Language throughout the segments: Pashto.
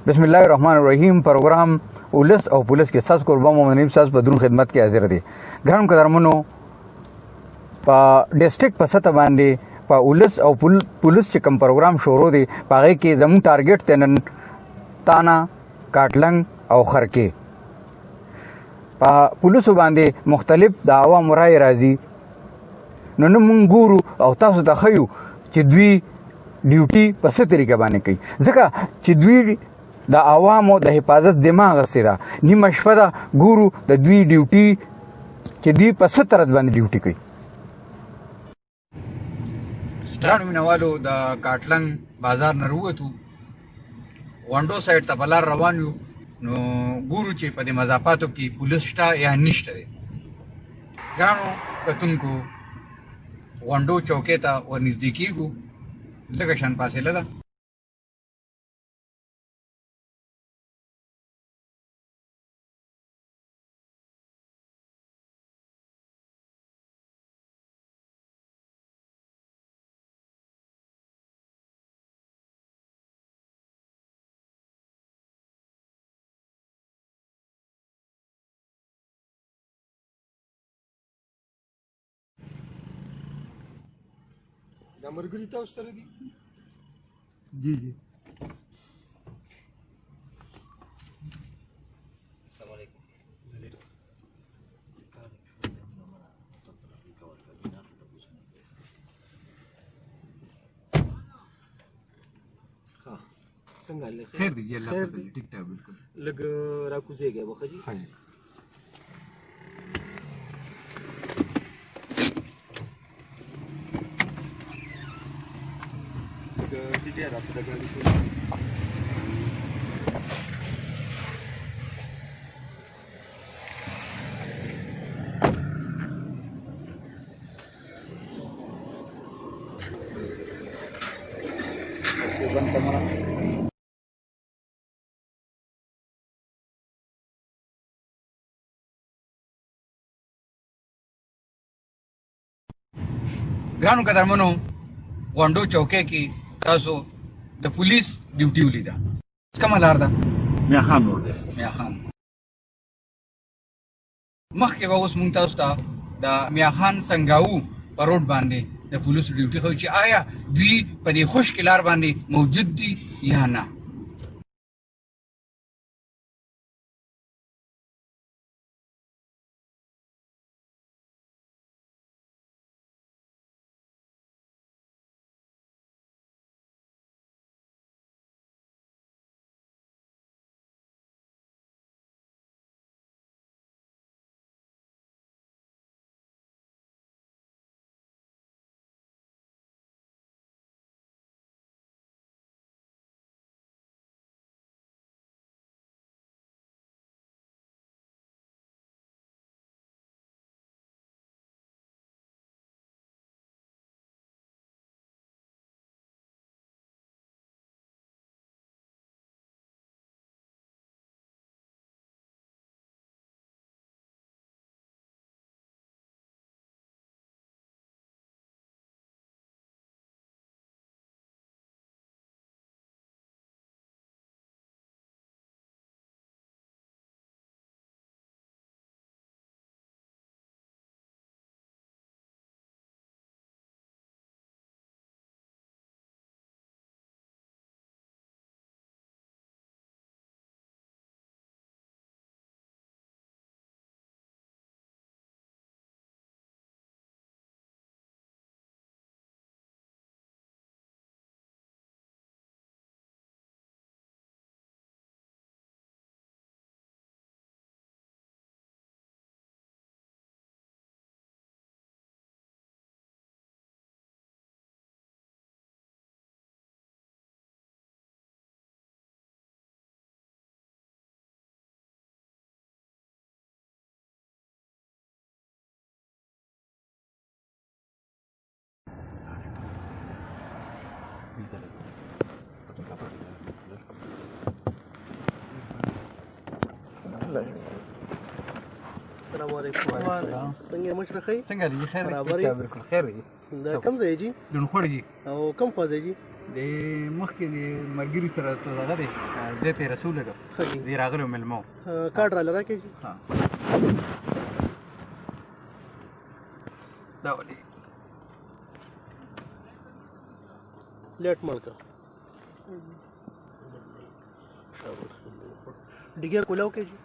بسم الله الرحمن الرحیم. پروګرام ولس او پولیس کې ساز قربان محمد نعیم صاحب په درون خدمت کې حاضر دي. ګران قدرمنو، په ډیسټریکټ په سطح باندې په ولس او پولیس چې کوم پروګرام شروع دي په هغې کې زموږ ټارګټ دی نن تانا، کاټلنګ او خرکې. په پولیسو باندې مختلف د عوامو رایې راځي، نو نه مونږ ګورو او تاسو ته ښیو چې دوی ډیوټي په څه طریقه باندې کوي، ځکه چې دوی د عوامو د حفاظت ذمه هغسې ده. نیمه شپه ده ګورو د دوی ډیوټي چې دوی په څه طرز باندې ډیوټي کوي. سترانو مینوالو د کاټلنګ بازار نه راووتو، وانډو سایډ ته په لار روان یو، نو ګورو چې په دې مضافاتو کې پولیس شته یا نشته دی. ګرانو کتونکو، وانډو چوکۍ ته ورنږدې کېږو، لږه شان فاصله ده. دا ملګري تاسو سره دي؟ جی جی. السلام علیکم. ها څنګه حال خیر دی جی، الله پاک دې ټیک ټاک بالکل. لږ راکوزیږئ به ښه جي. ډیټیل راته د ګاډي ګرانو قدرمنو، وانډو چوکۍ کې تاسو د پولیس ډیوټي ولیده. کومه لار ده؟ میاخان روډ دی. میاخان. مخکې به اوس مونږ تاسو ته د میاخان سنګاو په روډ باندې د پولیسو ډیوټي ښیو چې آیا دوی په دې خشکې لار باندې موجود دي یا نه. السلام علیکم. څنګه مشره ښه یې؟ څنګه دی؟ خیر دی؟ برابر یې؟ بالکل خیر دی. دا کوم ځای جي؟ لونخوړ جي. او کوم خوا ځای جي؟ د مخکې د ملګري سره څه هغه دی زه ترې رسول لګم د راغلو مېلمه کارډ راله راکړئ جی دا ولې لیټ مړ کړه ډیګر کولاو کې جی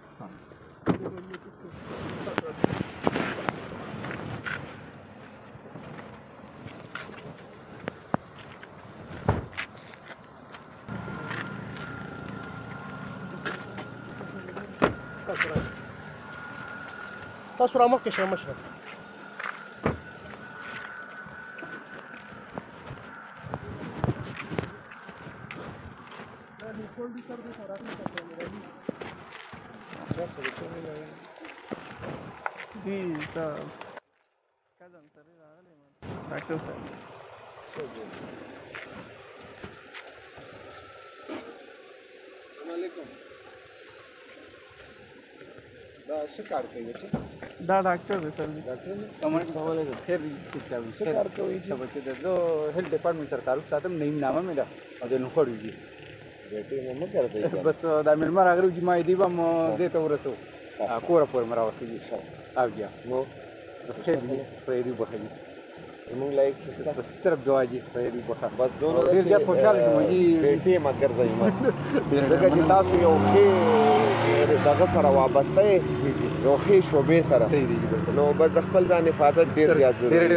تاسو را مخکې شئ مشره دا څه کار کوي چې دا ډاکټر دی سر ډاکټر کمنټ کوله خیر څه کار کوي چې بچو د هیلث ډپارټمنټ سره تعلق ساتم نعیم نامه مې ده او د نوخړو دي بیٹې مې کوي بس دا مېلمه راغلی چې ما یې دی به م دې ته ورسو کوره پورې مې راوستي او بیا نو بس خیر دی خدای دې وبخښي زمونږ لایق سسته بس صرف دعا جي خدای دې وبخښه بس دومره ډېر زیات خوشحاله شوم جي بیٹې مه ګرځئ مه ځکه چې تاسو یو ښې دغه سره وابسته یې یو ښې شعبې سره صحیح دی نو بس د خپل ځان حفاظت ډېر زیات ضروري دی